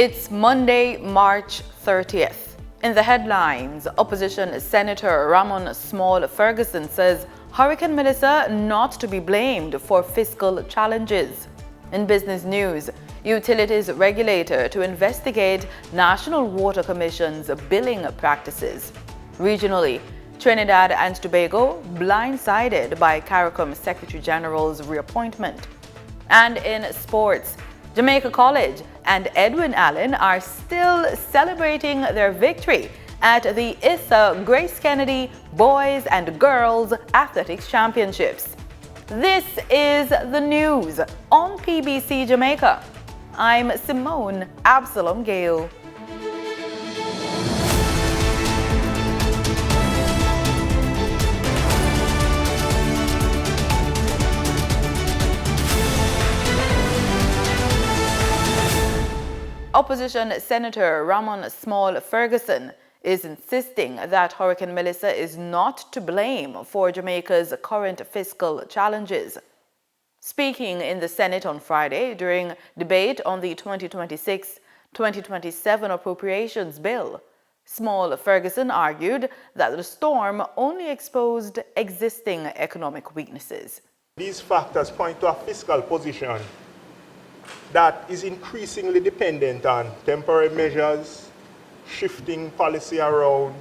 It's Monday, March 30th. In the headlines, opposition Senator Ramon Small Ferguson says Hurricane Melissa not to be blamed for fiscal challenges. In business news, utilities regulator to investigate National Water Commission's billing practices. Regionally, Trinidad and Tobago blindsided by Caricom Secretary General's reappointment. And in sports, Jamaica College and Edwin Allen are still celebrating their victory at the ISA Grace Kennedy Boys and Girls Athletics Championships. This is the news on PBC Jamaica. I'm Simone Absalom Gale. Opposition Senator Ramon Small Ferguson is insisting that Hurricane Melissa is not to blame for Jamaica's current fiscal challenges. Speaking in the Senate on Friday during debate on the 2026-2027 appropriations bill, Small Ferguson argued that the storm only exposed existing economic weaknesses. These factors point to a fiscal position that is increasingly dependent on temporary measures, shifting policy around,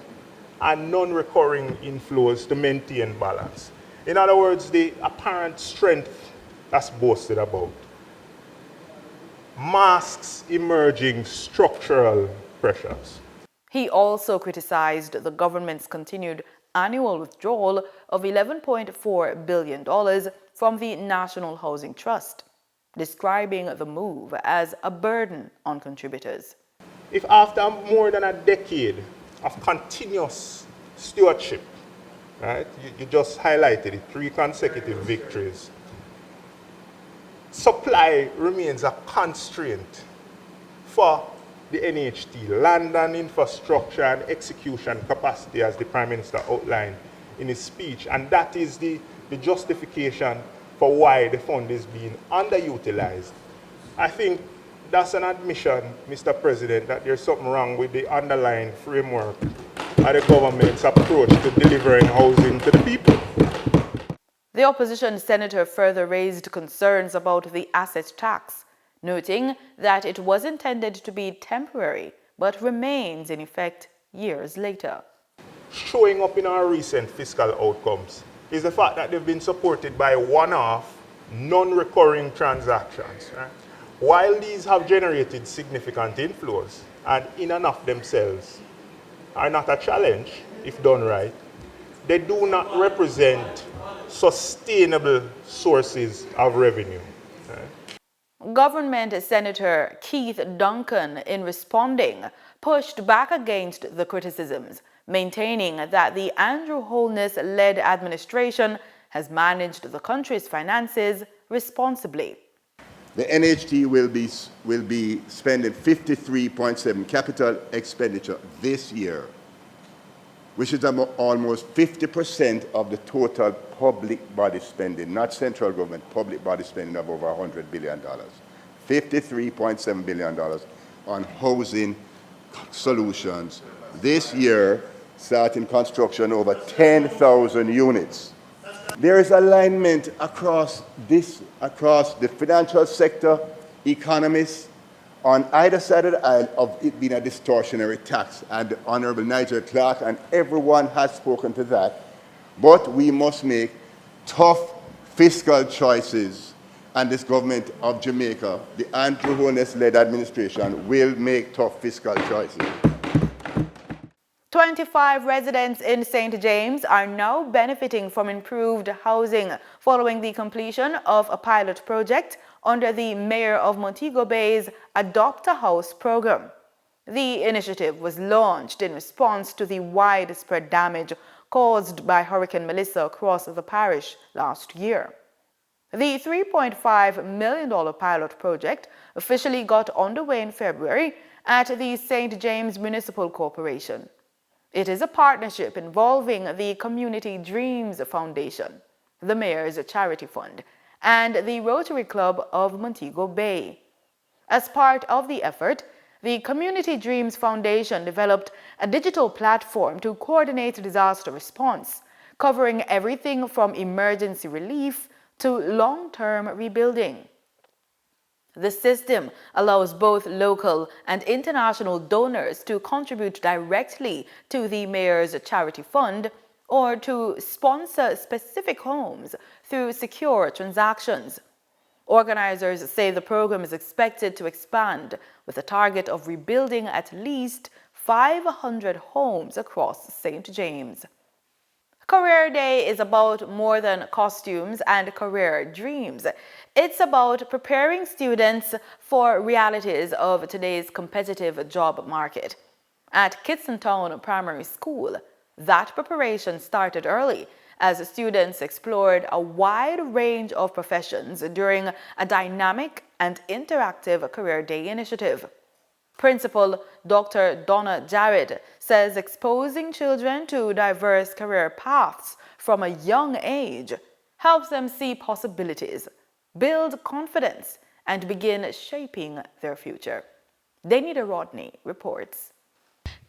and non-recurring inflows to maintain balance. In other words, the apparent strength that's boasted about masks emerging structural pressures. He also criticized the government's continued annual withdrawal of $11.4 billion from the National Housing Trust, describing the move as a burden on contributors. If after more than a decade of continuous stewardship, right, you just highlighted it, 3 consecutive victories, supply remains a constraint for the NHT, land and infrastructure and execution capacity, as the Prime Minister outlined in his speech, and that is the justification for why the fund is being underutilized. I think that's an admission, Mr. President, that there's something wrong with the underlying framework of the government's approach to delivering housing to the people. The opposition senator further raised concerns about the asset tax, noting that it was intended to be temporary but remains in effect years later. Showing up in our recent fiscal outcomes is the fact that they've been supported by one-off, non-recurring transactions. Right? While these have generated significant inflows and in and of themselves are not a challenge if done right, they do not represent sustainable sources of revenue. Right? Government Senator Keith Duncan, in responding, pushed back against the criticisms, maintaining that the Andrew Holness-led administration has managed the country's finances responsibly. The NHT will be spending 53.7 capital expenditure this year, which is almost 50% of the total public body spending, not central government, public body spending of over $100 billion. $53.7 billion on housing solutions. This year, starting construction over 10,000 units. There is alignment across the financial sector, economists, on either side of the aisle of it being a distortionary tax. And the Honorable Nigel Clark and everyone has spoken to that. But we must make tough fiscal choices. And this government of Jamaica, the Andrew Holness-led administration, will make tough fiscal choices. 25 residents in St. James are now benefiting from improved housing following the completion of a pilot project under the Mayor of Montego Bay's Adopt a House program. The initiative was launched in response to the widespread damage caused by Hurricane Melissa across the parish last year. The $3.5 million pilot project officially got underway in February at the St. James Municipal Corporation. It is a partnership involving the Community Dreams Foundation, the Mayor's Charity Fund, and the Rotary Club of Montego Bay. As part of the effort, the Community Dreams Foundation developed a digital platform to coordinate disaster response, covering everything from emergency relief to long-term rebuilding. The system allows both local and international donors to contribute directly to the mayor's charity fund or to sponsor specific homes through secure transactions. Organizers say the program is expected to expand with a target of rebuilding at least 500 homes across St. James. Career Day is about more than costumes and career dreams. It's about preparing students for realities of today's competitive job market. At Kitson Town Primary School, that preparation started early as students explored a wide range of professions during a dynamic and interactive Career Day initiative. Principal Dr. Donna Jarrett says exposing children to diverse career paths from a young age helps them see possibilities, build confidence, and begin shaping their future. Danita Rodney reports.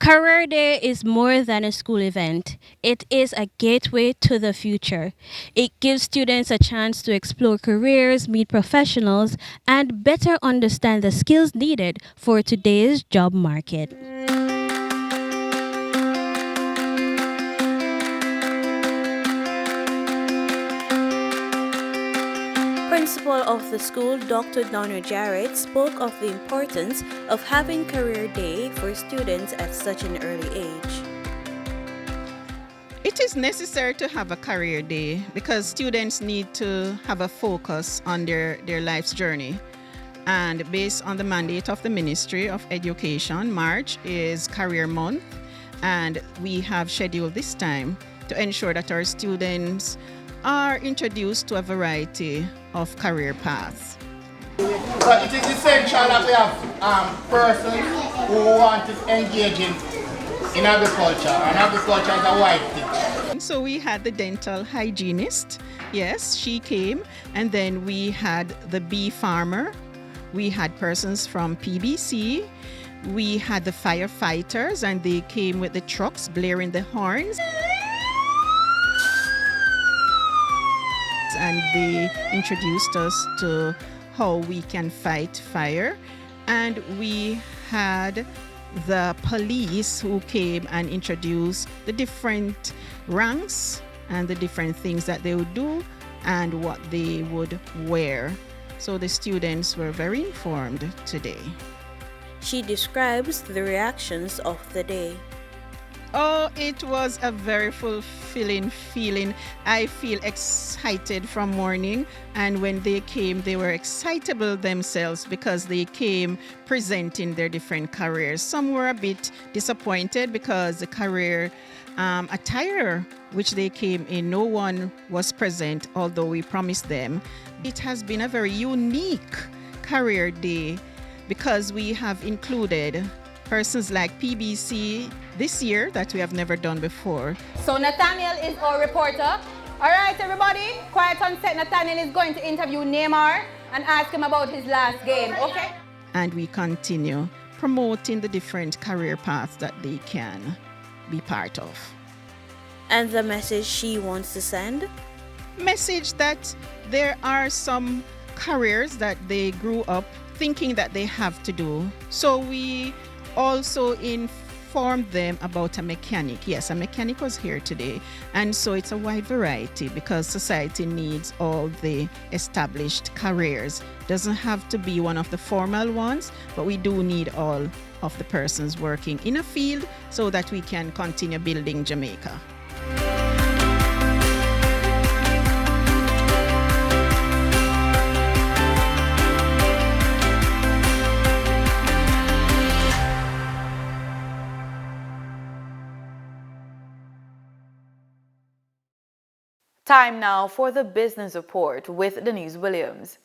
Career Day is more than a school event. It is a gateway to the future. It gives students a chance to explore careers, meet professionals, and better understand the skills needed for today's job market. Principal of the school, Dr. Donna Jarrett, spoke of the importance of having Career Day for students at such an early age. It is necessary to have a career day because students need to have a focus on their life's journey. And based on the mandate of the Ministry of Education, March is Career Month, and we have scheduled this time to ensure that our students are introduced to a variety of career paths. So it is essential that we have persons who want to engage in agriculture, and agriculture is a wide thing. So we had the dental hygienist, yes, she came, and then we had the bee farmer, we had persons from PBC, we had the firefighters, and they came with the trucks blaring the horns. And they introduced us to how we can fight fire. And we had the police who came and introduced the different ranks and the different things that they would do and what they would wear. So the students were very informed today. She describes the reactions of the day. Oh, it was a very fulfilling feeling. I feel excited from morning, and when they came, they were excitable themselves because they came presenting their different careers. Some were a bit disappointed because the career attire which they came in, no one was present, although we promised them. It has been a very unique career day because we have included persons like PBC this year that we have never done before. So Nathaniel is our reporter. All right, everybody, quiet on set. Nathaniel is going to interview Neymar and ask him about his last game, okay? And we continue promoting the different career paths that they can be part of. And the message she wants to send? Message that there are some careers that they grew up thinking that they have to do. So we also informed them about a mechanic. Yes, a mechanic was here today. And so it's a wide variety because society needs all the established careers. Doesn't have to be one of the formal ones, but we do need all of the persons working in a field so that we can continue building Jamaica. Time now for the Business Report with Denise Williams.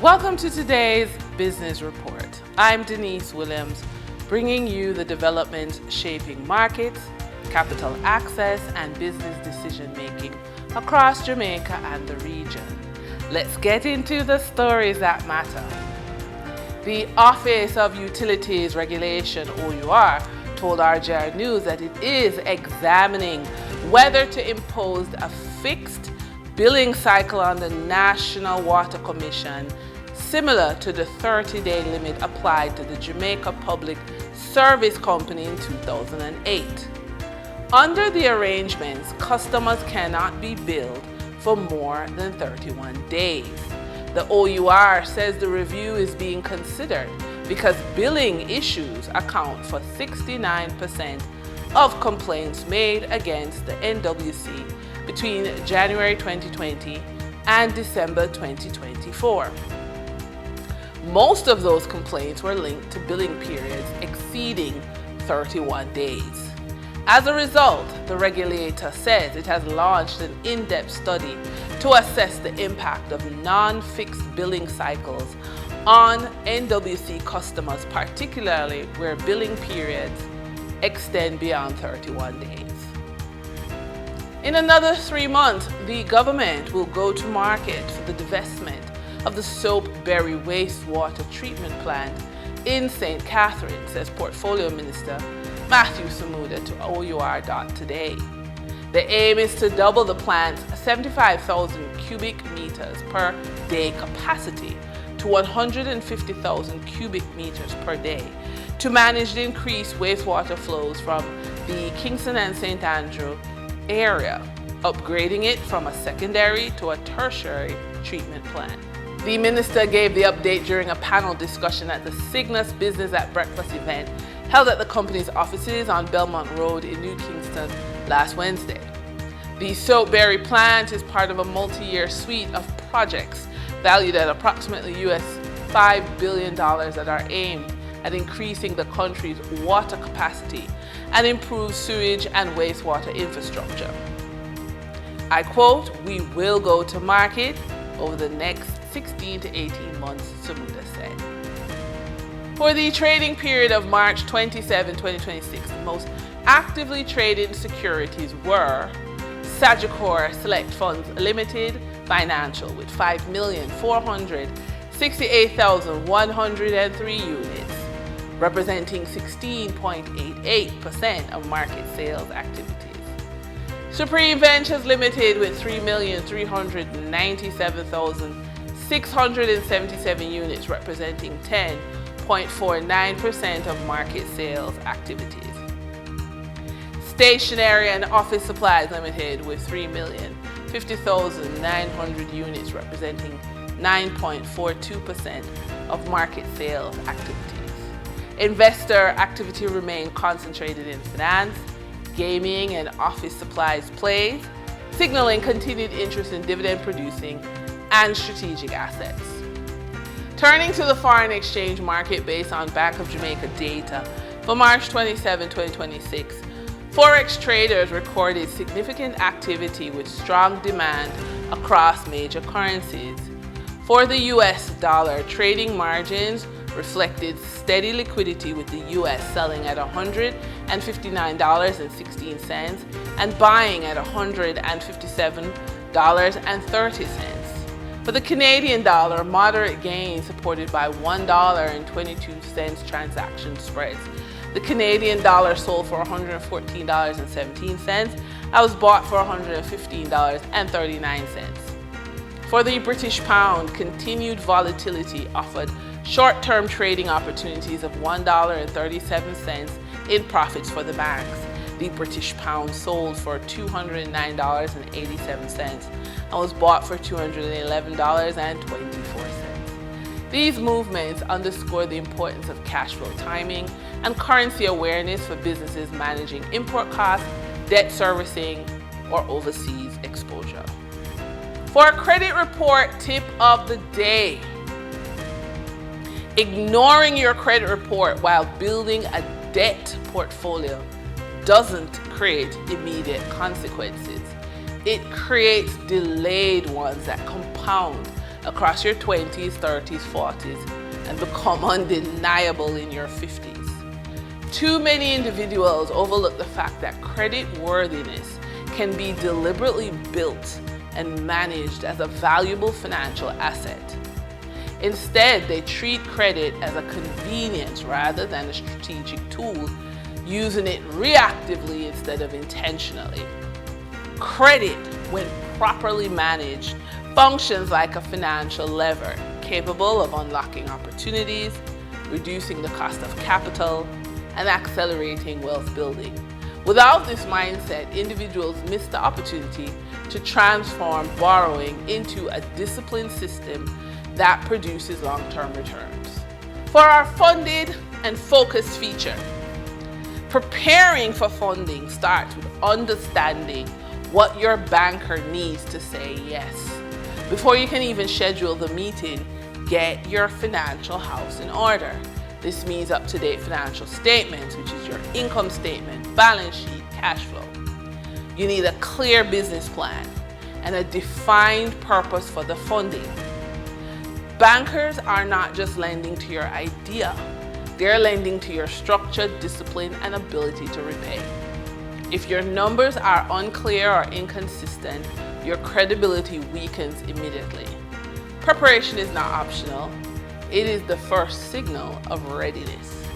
Welcome to today's Business Report. I'm Denise Williams, bringing you the developments shaping markets, capital access and business decision-making across Jamaica and the region. Let's get into the stories that matter. The Office of Utilities Regulation, OUR, told RJR News that it is examining whether to impose a fixed billing cycle on the National Water Commission, similar to the 30-day limit applied to the Jamaica Public Service Company in 2008. Under the arrangements, customers cannot be billed for more than 31 days. The OUR says the review is being considered because billing issues account for 69% of complaints made against the NWC between January 2020 and December 2024. Most of those complaints were linked to billing periods exceeding 31 days. As a result, the regulator says it has launched an in-depth study to assess the impact of non-fixed billing cycles on NWC customers, particularly where billing periods extend beyond 31 days. In another 3 months, the government will go to market for the divestment of the Soapberry wastewater treatment plant in St. Catherine, says Portfolio Minister Matthew Samuda to OUR.today. The aim is to double the plant's 75,000 cubic meters per day capacity to 150,000 cubic meters per day to manage the increased wastewater flows from the Kingston and St. Andrew area, upgrading it from a secondary to a tertiary treatment plant. The minister gave the update during a panel discussion at the Cygnus Business at Breakfast event held at the company's offices on Belmont Road in New Kingston last Wednesday. The Soapberry plant is part of a multi-year suite of projects valued at approximately $5 billion that are aimed at increasing the country's water capacity and improve sewage and wastewater infrastructure. I quote, "We will go to market over the next 16 to 18 months, Samuda said. For the trading period of March 27, 2026, the most actively traded securities were Sagicor Select Funds Limited Financial with 5,468,103 units, representing 16.88% of market sales activities. Supreme Ventures Limited with 3,397,677 units, representing 10.49% of market sales activities. Stationery and Office Supplies Limited with 3,050,900 units, representing 9.42% of market sales activities. Investor activity remained concentrated in finance, gaming, and office supplies plays, signaling continued interest in dividend-producing and strategic assets. Turning to the foreign exchange market based on Bank of Jamaica data for March 27, 2026, Forex traders recorded significant activity with strong demand across major currencies. For the US dollar, trading margins reflected steady liquidity with the US selling at $159.16 and buying at $157.30. For the Canadian dollar, moderate gains supported by $1.22 transaction spreads. The Canadian dollar sold for $114.17 and was bought for $115.39. For the British pound, continued volatility offered short-term trading opportunities of $1.37 in profits for the banks. The British pound sold for $209.87 and was bought for $211.24. These movements underscore the importance of cash flow timing and currency awareness for businesses managing import costs, debt servicing, or overseas exposure. For a credit report tip of the day, ignoring your credit report while building a debt portfolio doesn't create immediate consequences. It creates delayed ones that compound across your 20s, 30s, 40s, and become undeniable in your 50s. Too many individuals overlook the fact that credit worthiness can be deliberately built and managed as a valuable financial asset. Instead, they treat credit as a convenience rather than a strategic tool, using it reactively instead of intentionally. Credit, when properly managed, functions like a financial lever, capable of unlocking opportunities, reducing the cost of capital, and accelerating wealth building. Without this mindset, individuals miss the opportunity to transform borrowing into a disciplined system that produces long-term returns. For our funded and focused feature, preparing for funding starts with understanding what your banker needs to say yes. Before you can even schedule the meeting, get your financial house in order. This means up-to-date financial statements, which is your income statement, balance sheet, cash flow. You need a clear business plan and a defined purpose for the funding. Bankers are not just lending to your idea, they're lending to your structure, discipline, and ability to repay. If your numbers are unclear or inconsistent, your credibility weakens immediately. Preparation is not optional. It is the first signal of readiness.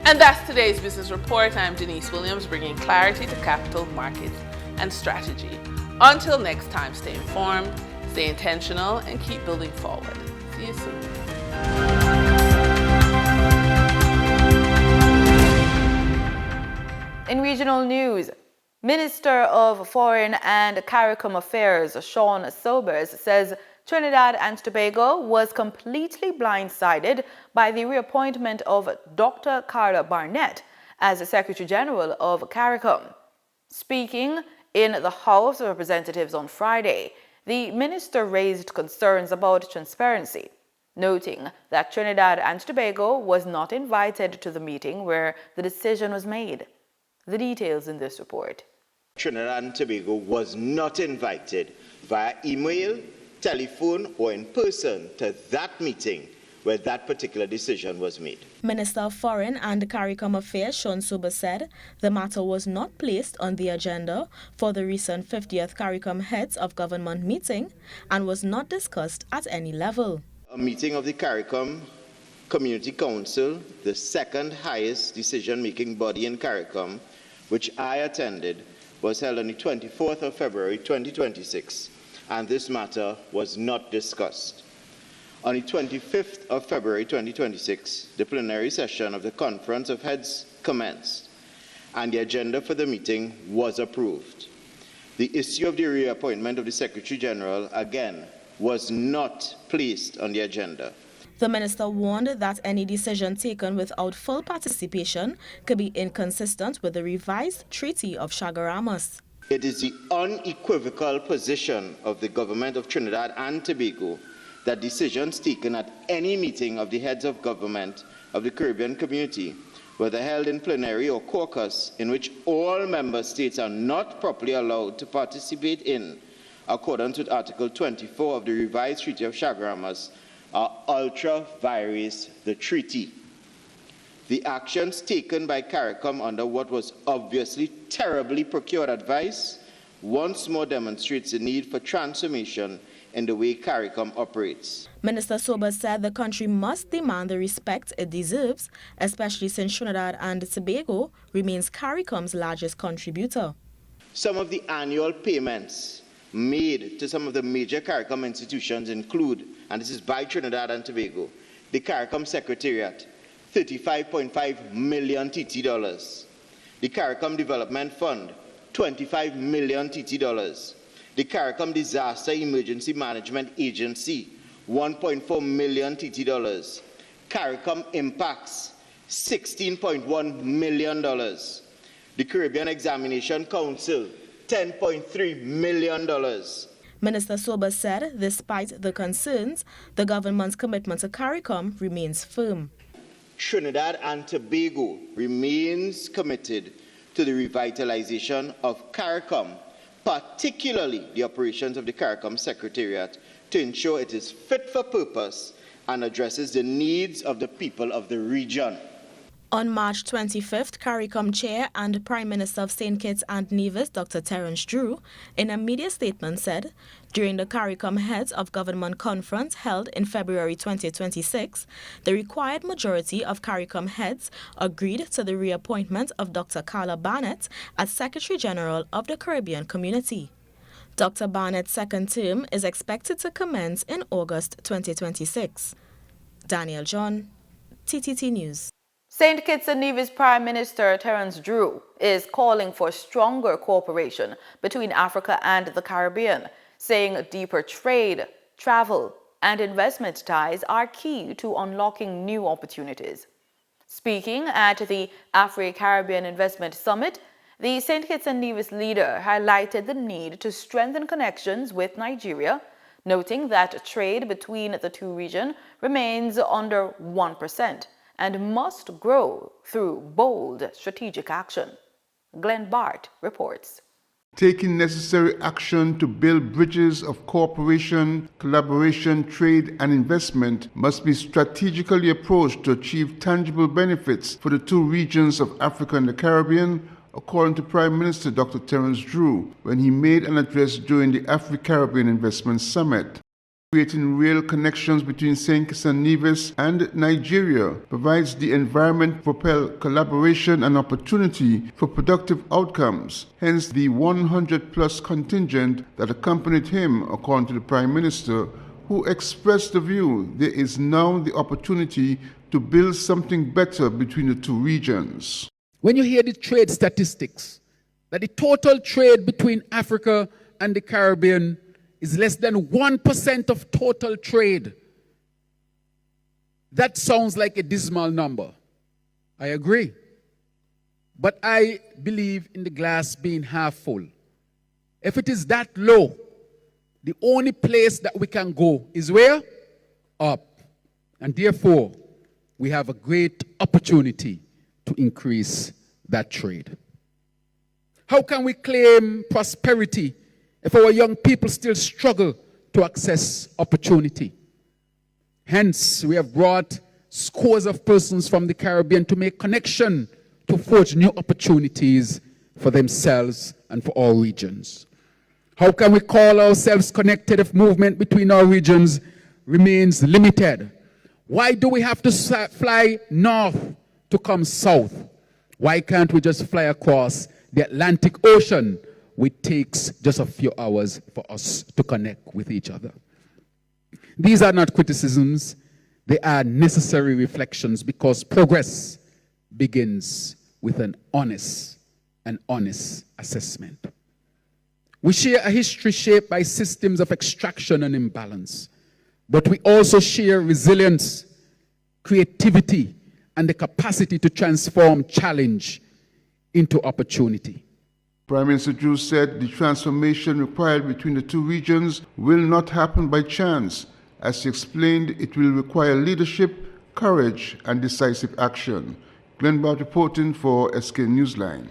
And that's today's business report. I'm Denise Williams, bringing clarity to capital markets and strategy. Until next time, stay informed, stay intentional, and keep building forward. See you soon. In regional news, Minister of Foreign and Caricom Affairs Sean Sobers says Trinidad and Tobago was completely blindsided by the reappointment of Dr. Carla Barnett as the Secretary General of Caricom. Speaking in the House of Representatives on Friday, the minister raised concerns about transparency, noting that Trinidad and Tobago was not invited to the meeting where the decision was made. The details in this report. Trinidad and Tobago was not invited via email, telephone, or in person to that meeting where that particular decision was made. Minister of Foreign and Caricom Affairs Sean Sobers said the matter was not placed on the agenda for the recent 50th Caricom Heads of Government meeting and was not discussed at any level. A meeting of the Caricom Community Council, the second highest decision-making body in Caricom, which I attended, was held on the 24th of February 2026, and this matter was not discussed. On the 25th of February 2026, the plenary session of the Conference of Heads commenced, and the agenda for the meeting was approved. The issue of the reappointment of the Secretary General, again, was not placed on the agenda. The minister warned that any decision taken without full participation could be inconsistent with the revised Treaty of Chaguaramas. It is the unequivocal position of the government of Trinidad and Tobago that decisions taken at any meeting of the heads of government of the Caribbean community, whether held in plenary or caucus, in which all member states are not properly allowed to participate in, according to Article 24 of the revised Treaty of Chaguaramas, are ultra vires the treaty. The actions taken by Caricom under what was obviously terribly procured advice once more demonstrates the need for transformation in the way Caricom operates. Minister Sobers said the country must demand the respect it deserves, especially since Trinidad and Tobago remains Caricom's largest contributor. Some of the annual payments made to some of the major Caricom institutions include, and this is by Trinidad and Tobago, the Caricom Secretariat, $35.5 million TT dollars. The Caricom Development Fund, $25 million TT dollars. The Caricom Disaster Emergency Management Agency, $1.4 million TT dollars. Caricom Impacts, $16.1 million. The Caribbean Examination Council, $10.3 million. Minister Sobers said, despite the concerns, the government's commitment to Caricom remains firm. Trinidad and Tobago remains committed to the revitalization of Caricom, particularly the operations of the Caricom Secretariat, to ensure it is fit for purpose and addresses the needs of the people of the region. On March 25th, Caricom Chair and Prime Minister of St. Kitts and Nevis, Dr. Terence Drew, in a media statement said, during the Caricom Heads of Government Conference held in February 2026, the required majority of Caricom heads agreed to the reappointment of Dr. Carla Barnett as Secretary General of the Caribbean Community. Dr. Barnett's second term is expected to commence in August 2026. Daniel John, TTT News. St. Kitts and Nevis Prime Minister Terence Drew is calling for stronger cooperation between Africa and the Caribbean, saying deeper trade, travel, and investment ties are key to unlocking new opportunities. Speaking at the Afro-Caribbean Investment Summit, the St. Kitts and Nevis leader highlighted the need to strengthen connections with Nigeria, noting that trade between the two regions remains under 1%. And must grow through bold strategic action. Glenn Bart reports. Taking necessary action to build bridges of cooperation, collaboration, trade, and investment must be strategically approached to achieve tangible benefits for the two regions of Africa and the Caribbean, according to Prime Minister Dr. Terence Drew when he made an address during the Afro-Caribbean Investment Summit. Creating real connections between St. Kitts and Nevis and Nigeria provides the environment to propel collaboration and opportunity for productive outcomes. Hence, the 100-plus contingent that accompanied him, according to the Prime Minister, who expressed the view there is now the opportunity to build something better between the two regions. When you hear the trade statistics, that the total trade between Africa and the Caribbean is less than 1% of total trade. That sounds like a dismal number. I agree. But I believe in the glass being half full. If it is that low, the only place that we can go is where? Up. And therefore, we have a great opportunity to increase that trade. How can we claim prosperity if our young people still struggle to access opportunity? Hence, we have brought scores of persons from the Caribbean to make connection to forge new opportunities for themselves and for all regions. How can we call ourselves connected if movement between our regions remains limited? Why do we have to fly north to come south? Why can't we just fly across the Atlantic Ocean, which takes just a few hours for us to connect with each other? These are not criticisms, they are necessary reflections, because progress begins with an honest assessment. We share a history shaped by systems of extraction and imbalance, but we also share resilience, creativity, and the capacity to transform challenge into opportunity. Prime Minister Drew said the transformation required between the two regions will not happen by chance. As he explained, it will require leadership, courage, and decisive action. Glenn Bart reporting for SK Newsline.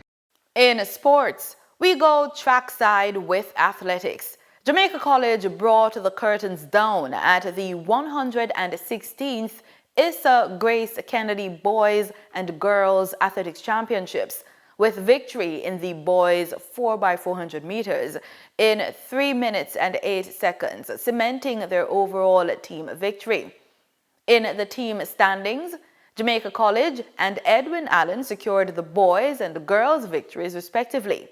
In sports, we go trackside with athletics. Jamaica College brought the curtains down at the 116th Issa Grace Kennedy Boys and Girls Athletics Championships, with victory in the boys 4x400 meters in 3 minutes and 8 seconds, cementing their overall team victory. In the team standings, Jamaica College and Edwin Allen secured the boys and girls victories respectively.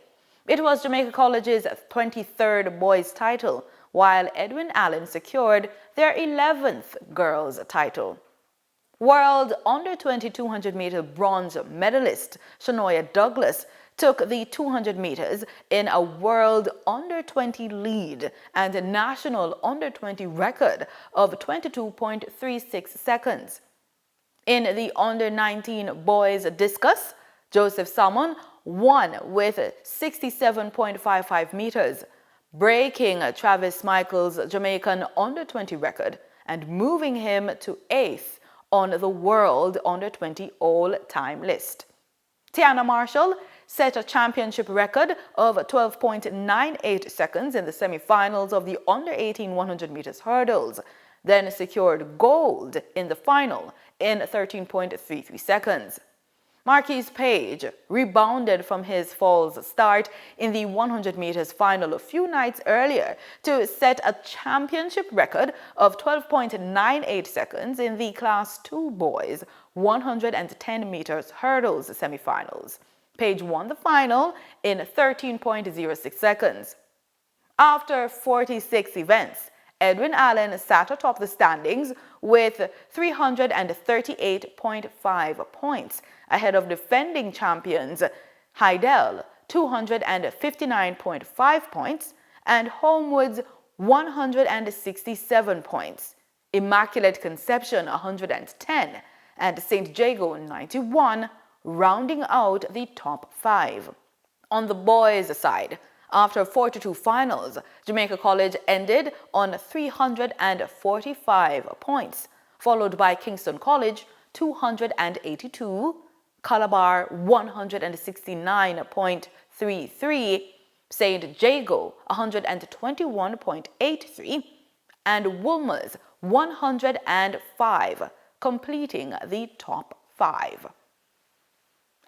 It was Jamaica College's 23rd boys title, while Edwin Allen secured their 11th girls title. World under-20 200-meter bronze medalist Shanoya Douglas took the 200 meters in a world under-20 lead and a national under-20 record of 22.36 seconds. In the under-19 boys discus, Joseph Salmon won with 67.55 meters, breaking Travis Michael's Jamaican under-20 record and moving him to 8th on the world under-20 all-time list. Tiana Marshall set a championship record of 12.98 seconds in the semi-finals of the under-18 100 meters hurdles, then secured gold in the final in 13.33 seconds. Marquise Page rebounded from his falls start in the 100 meters final a few nights earlier to set a championship record of 12.98 seconds in the Class 2 boys 110 meters hurdles semifinals. Page won the final in 13.06 seconds. After 46 events, Edwin Allen sat atop the standings with 338.5 points, ahead of defending champions Heidel 259.5 points and Homewood's 167 points, Immaculate Conception 110 and St. Jago 91, rounding out the top 5. On the boys' side, after 42 finals, Jamaica College ended on 345 points, followed by Kingston College 282, Calabar 169.33, St. Jago 121.83, and Wolmer's 105, completing the top 5.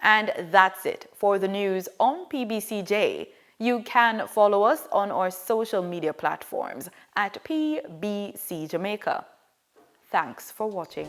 And that's it for the news on PBCJ. You can follow us on our social media platforms at PBCJamaica. Thanks for watching.